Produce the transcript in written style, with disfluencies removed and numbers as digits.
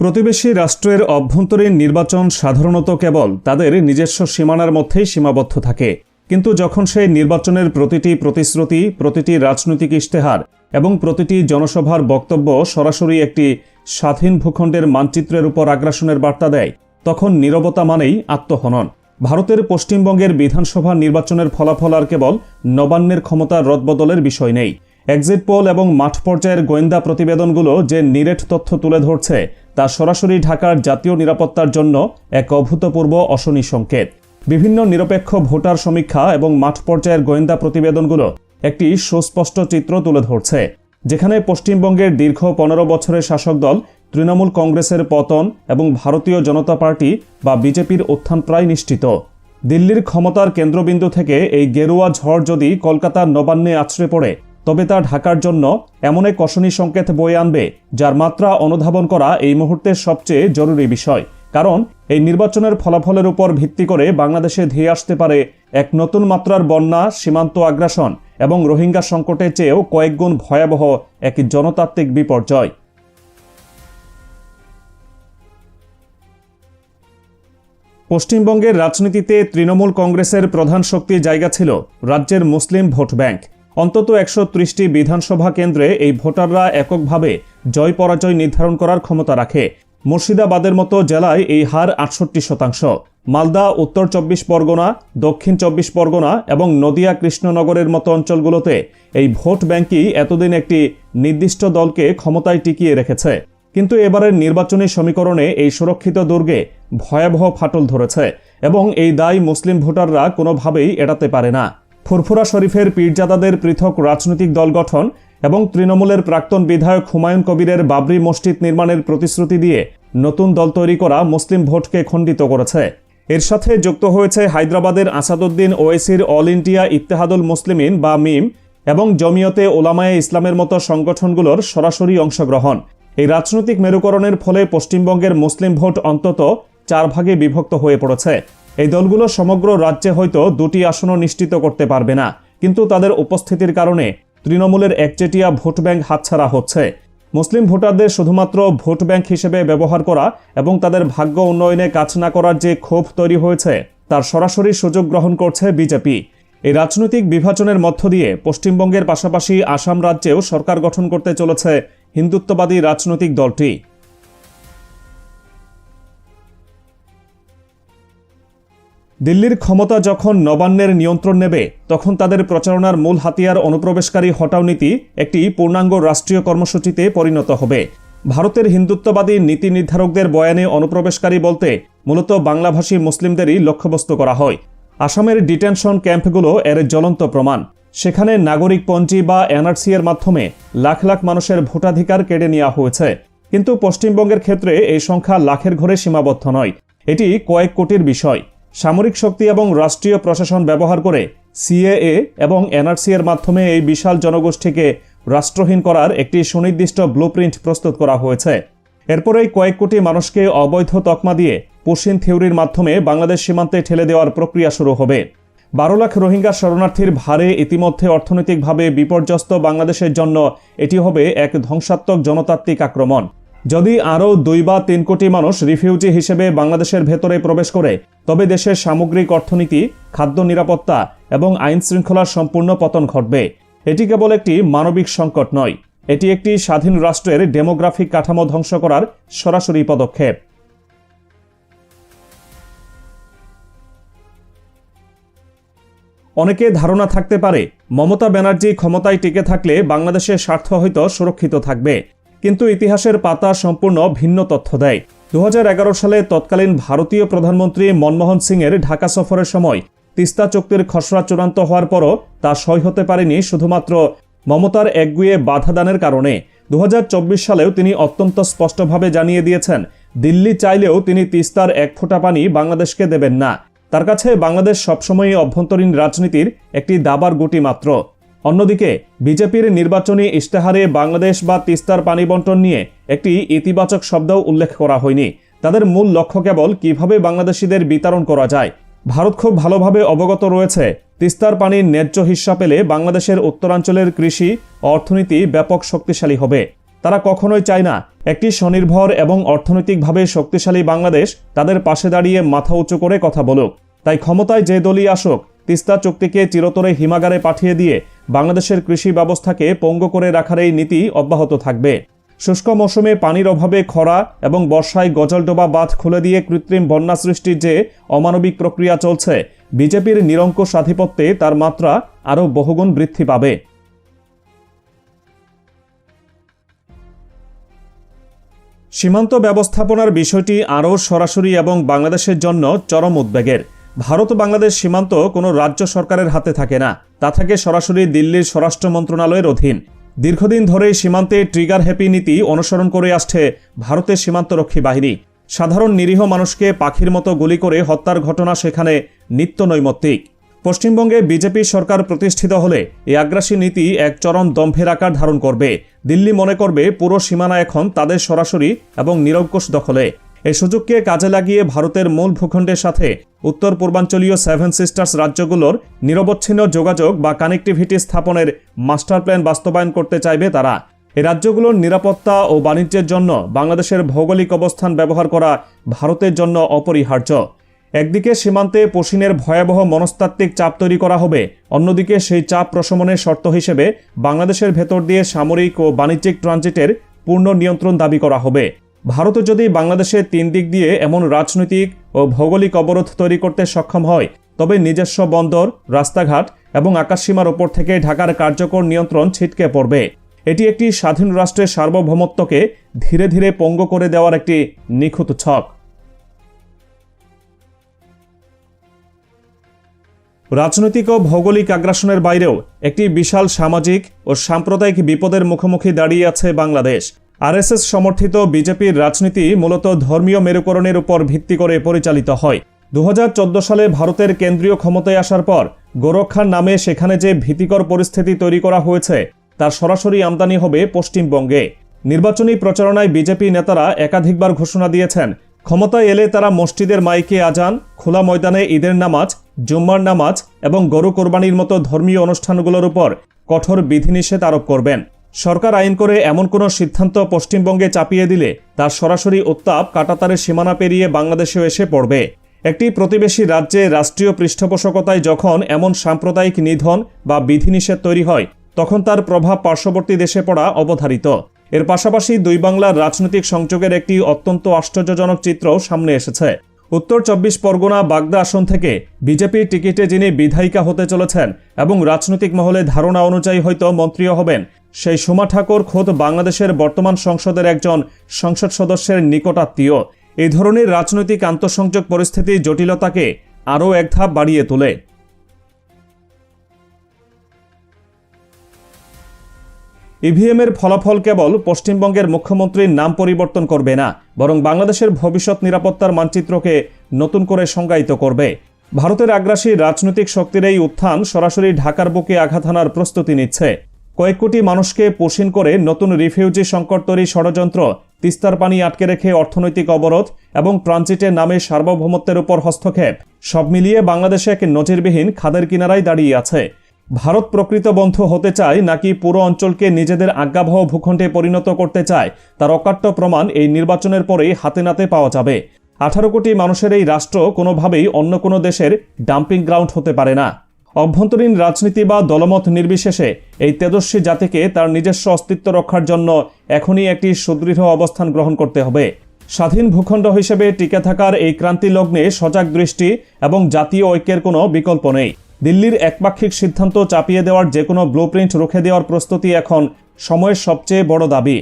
প্রতিবেশী রাষ্ট্রের অভ্যন্তরীণ নির্বাচন সাধারণত কেবল তাদের নিজস্ব সীমানার মধ্যেই সীমাবদ্ধ থাকে, কিন্তু যখন সেই নির্বাচনের প্রতিটি প্রতিশ্রুতি, প্রতিটি রাজনৈতিক ইশতেহার এবং প্রতিটি জনসভার বক্তব্য সরাসরি একটি স্বাধীন ভূখণ্ডের মানচিত্রের উপর আগ্রাসনের বার্তা দেয়, তখন নীরবতা মানেই আত্মহনন। ভারতের পশ্চিমবঙ্গের বিধানসভা নির্বাচনের ফলাফল আর কেবল নবান্নের ক্ষমতার রদবদলের বিষয় নেই। এক্সিট পোল এবং মাঠ পর্যায়ের গোয়েন্দা প্রতিবেদনগুলো যে নিরেট তথ্য তুলে ধরছে, তা সরাসরি ঢাকার জাতীয় নিরাপত্তার জন্য এক অভূতপূর্ব অশনি সংকেত। বিভিন্ন নিরপেক্ষ ভোটার সমীক্ষা এবং মাঠ পর্যায়ের গোয়েন্দা প্রতিবেদনগুলো একটি সুস্পষ্ট চিত্র তুলে ধরছে, যেখানে পশ্চিমবঙ্গের দীর্ঘ 15 বছরের শাসক দল তৃণমূল কংগ্রেসের পতন এবং ভারতীয় জনতা পার্টি বা বিজেপির উত্থান প্রায় নিশ্চিত। দিল্লির ক্ষমতার কেন্দ্রবিন্দু থেকে এই গেরুয়া ঝড় যদি কলকাতার নবান্নে আছড়ে পড়ে, তবে তা ঢাকার জন্য এমন এক অশনি সংকেত বয়ে আনবে, যার মাত্রা অনুধাবন করা এই মুহূর্তের সবচেয়ে জরুরি বিষয়। কারণ এই নির্বাচনের ফলাফলের উপর ভিত্তি করে বাংলাদেশে ধেয়ে আসতে পারে এক নতুন মাত্রার বন্যা, সীমান্ত আগ্রাসন এবং রোহিঙ্গা সংকটের চেয়েও কয়েকগুণ ভয়াবহ এক জনতাত্ত্বিক বিপর্যয়। পশ্চিমবঙ্গের রাজনীতিতে তৃণমূল কংগ্রেসের প্রধান শক্তির জায়গা ছিল রাজ্যের মুসলিম ভোট ব্যাংক। অন্তত 130টি বিধানসভা কেন্দ্রে এই ভোটাররা এককভাবে জয় পরাজয় নির্ধারণ করার ক্ষমতা রাখে। মুর্শিদাবাদের মতো জেলায় এই হার 68%। মালদা, উত্তর 24 পরগনা, দক্ষিণ 24 পরগনা এবং নদিয়া কৃষ্ণনগরের মতো অঞ্চলগুলোতে এই ভোট ব্যাংকই এতদিন একটি নির্দিষ্ট দলকে ক্ষমতায় টিকিয়ে রেখেছে। কিন্তু এবারের নির্বাচনী সমীকরণে এই সুরক্ষিত দুর্গে ভয়াবহ ফাটল ধরেছে এবং এই দায় মুসলিম ভোটাররা কোনোভাবেই এড়াতে পারে না। ফুরফুরা শরীফের পীরজাদাদের পৃথক রাজনৈতিক দল গঠন এবং তৃণমূলের প্রাক্তন বিধায়ক হুমায়ুন কবিরের বাবরি মসজিদ নির্মাণের প্রতিশ্রুতি দিয়ে নতুন দল তৈরি করা মুসলিম ভোটকে খণ্ডিত করেছে। এর সাথে যুক্ত হয়েছে হায়দ্রাবাদের আসাদুদ্দিন ওয়েসির অল ইন্ডিয়া ইত্তেহাদুল মুসলিমিন বা মিম এবং জমিয়তে ওলামায়ে ইসলামের মতো সংগঠনগুলোর সরাসরি অংশগ্রহণ। এই রাজনৈতিক মেরুকরণের ফলে পশ্চিমবঙ্গের মুসলিম ভোট অন্তত 4 ভাগে বিভক্ত হয়ে পড়েছে। এই দলগুলো সমগ্র রাজ্যে হয়তো 2টি আসনও নিশ্চিত করতে পারবে না, কিন্তু তাদের উপস্থিতির কারণে তৃণমূলের একচেটিয়া ভোট ব্যাংক হাতছাড়া হচ্ছে। মুসলিম ভোটারদের শুধুমাত্র ভোট ব্যাংক হিসেবে ব্যবহার করা এবং তাদের ভাগ্য উন্নয়নে কাজ না করার যে ক্ষোভ তৈরি হয়েছে, তার সরাসরি সুযোগ গ্রহণ করছে বিজেপি। এই রাজনৈতিক বিভাজনের মধ্য দিয়ে পশ্চিমবঙ্গের পাশাপাশি আসাম রাজ্যেও সরকার গঠন করতে চলেছে হিন্দুত্ববাদী রাজনৈতিক দলটি। দিল্লির ক্ষমতা যখন নবান্নের নিয়ন্ত্রণ নেবে, তখন তাদের প্রচারণার মূল হাতিয়ার অনুপ্রবেশকারী হটাও নীতি একটি পূর্ণাঙ্গ রাষ্ট্রীয় কর্মসূচিতে পরিণত হবে। ভারতের হিন্দুত্ববাদী নীতি নির্ধারকদের বয়ানে অনুপ্রবেশকারী বলতে মূলত বাংলাভাষী মুসলিমদেরই লক্ষ্যবস্তু করা হয়। আসামের ডিটেনশন ক্যাম্পগুলো এর জ্বলন্ত প্রমাণ। সেখানে নাগরিকপঞ্জি বা এনআরসি এর মাধ্যমে লাখ লাখ মানুষের ভোটাধিকার কেড়ে নেওয়া হয়েছে। কিন্তু পশ্চিমবঙ্গের ক্ষেত্রে এই সংখ্যা লাখের ঘরে সীমাবদ্ধ নয়, এটি কয়েক কোটির বিষয়। সামরিক শক্তি এবং রাষ্ট্রীয় প্রশাসন ব্যবহার করে সিএএ এবং এনআরসি এর মাধ্যমে এই বিশাল জনগোষ্ঠীকে রাষ্ট্রহীন করার একটি সুনির্দিষ্ট ব্লুপ্রিন্ট প্রস্তুত করা হয়েছে। এরপরেই কয়েক কোটি মানুষকে অবৈধ তকমা দিয়ে পুশিন থিওরির মাধ্যমে বাংলাদেশ সীমান্তে ঠেলে দেওয়ার প্রক্রিয়া শুরু হবে। 12 লাখ রোহিঙ্গা শরণার্থীর ভারে ইতিমধ্যে অর্থনৈতিকভাবে বিপর্যস্ত বাংলাদেশের জন্য এটি হবে এক ধ্বংসাত্মক জনতাত্ত্বিক আক্রমণ। যদি আরও 2 বা 3 কোটি মানুষ রিফিউজি হিসেবে বাংলাদেশের ভেতরে প্রবেশ করে, তবে দেশের সামগ্রিক অর্থনীতি, খাদ্য নিরাপত্তা এবং আইন শৃঙ্খলার সম্পূর্ণ পতন ঘটবে। এটি কেবল একটি মানবিক সংকট নয়, এটি একটি স্বাধীন রাষ্ট্রের ডেমোগ্রাফিক কাঠামো ধ্বংস করার সরাসরি পদক্ষেপ। অনেকে ধারণা থাকতে পারে মমতা ব্যানার্জি ক্ষমতায় টিকে থাকলে বাংলাদেশের স্বার্থ হয়তো সুরক্ষিত থাকবে, কিন্তু ইতিহাসের পাতা সম্পূর্ণ ভিন্ন তথ্য দেয়। 2011 সালে তৎকালীন ভারতীয় প্রধানমন্ত্রী মনমোহন সিংয়ের ঢাকা সফরের সময় তিস্তা চুক্তির খসড়া চূড়ান্ত হওয়ার পরও তা সই হতে পারেনি শুধুমাত্র মমতার একগুঁয়ে বাধা দানের কারণে। 2024 সালেও তিনি অত্যন্ত স্পষ্টভাবে জানিয়ে দিয়েছেন, দিল্লি চাইলেও তিনি তিস্তার 1 ফোঁটা পানি বাংলাদেশকে দেবেন না। তার কাছে বাংলাদেশ সবসময়ই অভ্যন্তরীণ রাজনীতির একটি দাবার গুটি মাত্র। অন্যদিকে বিজেপির নির্বাচনী ইশতেহারে বাংলাদেশ বা তিস্তার পানি বন্টন নিয়ে একটি ইতিবাচক শব্দও উল্লেখ করা হয়নি। তাদের মূল লক্ষ্য কেবল কিভাবে বাংলাদেশিদের বিতরণ করা যায়। ভারত খুব ভালোভাবে অবগত রয়েছে, তিস্তার পানির ন্যায্য হিস্সা পেলে বাংলাদেশের উত্তরাঞ্চলের কৃষি ও অর্থনীতি ব্যাপক শক্তিশালী হবে। তারা কখনোই চায় না একটি স্বনির্ভর এবং অর্থনৈতিকভাবে শক্তিশালী বাংলাদেশ তাদের পাশে দাঁড়িয়ে মাথা উঁচু করে কথা বলুক। তাই ক্ষমতায় যে দলই আসুক, তিস্তা চুক্তিকে চিরতরে হিমাগারে পাঠিয়ে দিয়ে বাংলাদেশের কৃষি ব্যবস্থাকে পঙ্গু করে রাখার এই নীতি অব্যাহত থাকবে। শুষ্ক মৌসুমে পানির অভাবে খরা এবং বর্ষায় গজলডোবা বাঁধ খুলে দিয়ে কৃত্রিম বন্যা সৃষ্টির যে অমানবিক প্রক্রিয়া চলছে, বিজেপির নিরঙ্কুশ আধিপত্যে তার মাত্রা আরও বহুগুণ বৃদ্ধি পাবে। সীমান্ত ব্যবস্থাপনার বিষয়টি আরও সরাসরি এবং বাংলাদেশের জন্য চরম উদ্বেগের। ভারত বাংলাদেশ সীমান্ত কোনো রাজ্য সরকারের হাতে থাকে না, তা থাকে সরাসরি দিল্লির স্বরাষ্ট্র মন্ত্রণালয়ের অধীন। দীর্ঘদিন ধরেই সীমান্তে ট্রিগার হ্যাপি নীতি অনুসরণ করে আসছে ভারতের সীমান্তরক্ষী বাহিনী। সাধারণ নিরীহ মানুষকে পাখির মতো গুলি করে হত্যার ঘটনা সেখানে নিত্য নৈমিত্তিক। পশ্চিমবঙ্গে বিজেপি সরকার প্রতিষ্ঠিত হলে এই আগ্রাসী নীতি এক চরম দম্ভের আকার ধারণ করবে। দিল্লি মনে করবে পুরো সীমানা এখন তাদের সরাসরি এবং নিরঙ্কুশ দখলে। এই সুযোগকে কাজে লাগিয়ে ভারতের মূল ভূখণ্ডের সাথে উত্তর পূর্বাঞ্চলীয় 7 সিস্টার্স রাজ্যগুলোর নিরবচ্ছিন্ন যোগাযোগ বা কানেক্টিভিটি স্থাপনের মাস্টার প্ল্যান বাস্তবায়ন করতে চাইবে তারা। এই রাজ্যগুলোর নিরাপত্তা ও বাণিজ্যের জন্য বাংলাদেশের ভৌগোলিক অবস্থান ব্যবহার করা ভারতের জন্য অপরিহার্য। একদিকে সীমান্তে পশ্চিমের ভয়াবহ মনস্তাত্ত্বিক চাপ তৈরি করা হবে, অন্যদিকে সেই চাপ প্রশমনের শর্ত হিসেবে বাংলাদেশের ভেতর দিয়ে সামরিক ও বাণিজ্যিক ট্রানজিটের পূর্ণ নিয়ন্ত্রণ দাবি করা হবে। ভারত যদি বাংলাদেশের 3 দিক দিয়ে এমন রাজনৈতিক ও ভৌগোলিক অবরোধ তৈরি করতে সক্ষম হয়, তবে নিজস্ব বন্দর, রাস্তাঘাট এবং আকাশসীমার ওপর থেকে ঢাকার কার্যকর নিয়ন্ত্রণ ছিটকে পড়বে। এটি একটি স্বাধীন রাষ্ট্রের সার্বভৌমত্বকে ধীরে ধীরে পঙ্গু করে দেওয়ার একটি নিখুঁত ছক। রাজনৈতিক ও ভৌগোলিক আগ্রাসনের বাইরেও একটি বিশাল সামাজিক ও সাম্প্রদায়িক বিপদের মুখোমুখি দাঁড়িয়ে আছে বাংলাদেশ। আরএসএস সমর্থিত বিজেপির রাজনীতি মূলত ধর্মীয় মেরুকরণের উপর ভিত্তি করে পরিচালিত হয়। 2014 সালে ভারতের কেন্দ্রীয় ক্ষমতায় আসার পর গোরক্ষার নামে সেখানে যে ভীতিকর পরিস্থিতি তৈরি করা হয়েছে, তার সরাসরি আমদানি হবে পশ্চিমবঙ্গে। নির্বাচনী প্রচারণায় বিজেপি নেতারা একাধিকবার ঘোষণা দিয়েছেন, ক্ষমতায় এলে তারা মসজিদের মাইকে আজান, খোলা ময়দানে ঈদের নামাজ, জুম্মার নামাজ এবং গরু কোরবানির মতো ধর্মীয় অনুষ্ঠানগুলোর উপর কঠোর বিধিনিষেধ আরোপ করবেন। সরকার আইন করে এমন কোনো সিদ্ধান্ত পশ্চিমবঙ্গে চাপিয়ে দিলে তার সরাসরি উত্তাপ কাঁটাতারের সীমানা পেরিয়ে বাংলাদেশেও এসে পড়বে। একটি প্রতিবেশী রাজ্যে রাষ্ট্রীয় পৃষ্ঠপোষকতায় যখন এমন সাম্প্রদায়িক নিধন বা বিধিনিষেধ তৈরি হয়, তখন তার প্রভাব পার্শ্ববর্তী দেশে পড়া অবধারিত। এর পাশাপাশি দুই বাংলার রাজনৈতিক সংযোগের একটি অত্যন্ত আশ্চর্যজনক চিত্রও সামনে এসেছে। উত্তর 24 পরগনা বাগদা আসন থেকে বিজেপির টিকিটে যিনি বিধায়িকা হতে চলেছেন এবং রাজনৈতিক মহলে ধারণা অনুযায়ী হয়তো মন্ত্রীও হবেন, সেই সোমা ঠাকুর খোদ বাংলাদেশের বর্তমান সংসদের একজন সংসদ সদস্যের নিকটাত্মীয়। এই ধরনের রাজনৈতিক আন্তঃসংযোগ পরিস্থিতির জটিলতাকে আরও এক ধাপ বাড়িয়ে তোলে। ইভিএমের ফলাফল কেবল পশ্চিমবঙ্গের মুখ্যমন্ত্রীর নাম পরিবর্তন করবে না, বরং বাংলাদেশের ভবিষ্যৎ নিরাপত্তার মানচিত্রকে নতুন করে সংজ্ঞায়িত করবে। ভারতের আগ্রাসী রাজনৈতিক শক্তির এই উত্থান সরাসরি ঢাকার বুকে আঘাত হানার প্রস্তুতি নিচ্ছে। কয়েক কোটি মানুষকে পোষণ করে নতুন রিফিউজি সংকট তৈরির ষড়যন্ত্র, তিস্তার পানি আটকে রেখে অর্থনৈতিক অবরোধ এবং ট্রানজিটের নামে সার্বভৌমত্বের উপর হস্তক্ষেপ, সব মিলিয়ে বাংলাদেশে এক নজিরবিহীন খাদের কিনারায় দাঁড়িয়ে আছে। ভারত প্রকৃত বন্ধু হতে চায় নাকি পুরো অঞ্চলকে নিজেদের আজ্ঞাবহ ভূখণ্ডে পরিণত করতে চায়, তার অকাট্য প্রমাণ এই নির্বাচনের পরেই হাতে নাতে পাওয়া যাবে। 18 কোটি মানুষের এই রাষ্ট্র কোনোভাবেই অন্য কোনো দেশের ডাম্পিং গ্রাউন্ড হতে পারে না। অভ্যন্তরীণ রাজনীতি বা দলমত নির্বিশেষে এই তেজস্বী জাতিকে তার নিজস্ব অস্তিত্ব রক্ষার জন্য এখনই একটি সুদৃঢ় অবস্থান গ্রহণ করতে হবে। স্বাধীন ভূখণ্ড হিসেবে টিকে থাকার এই ক্রান্তি লগ্নে সজাগ দৃষ্টি এবং জাতীয় ঐক্যের কোনো বিকল্প নেই। দিল্লির একপাক্ষিক সিদ্ধান্ত চাপিয়ে দেওয়ার যে কোনো ব্লুপ্রিন্ট রুখে দেওয়ার প্রস্তুতি এখন সময়ের সবচেয়ে বড় দাবি।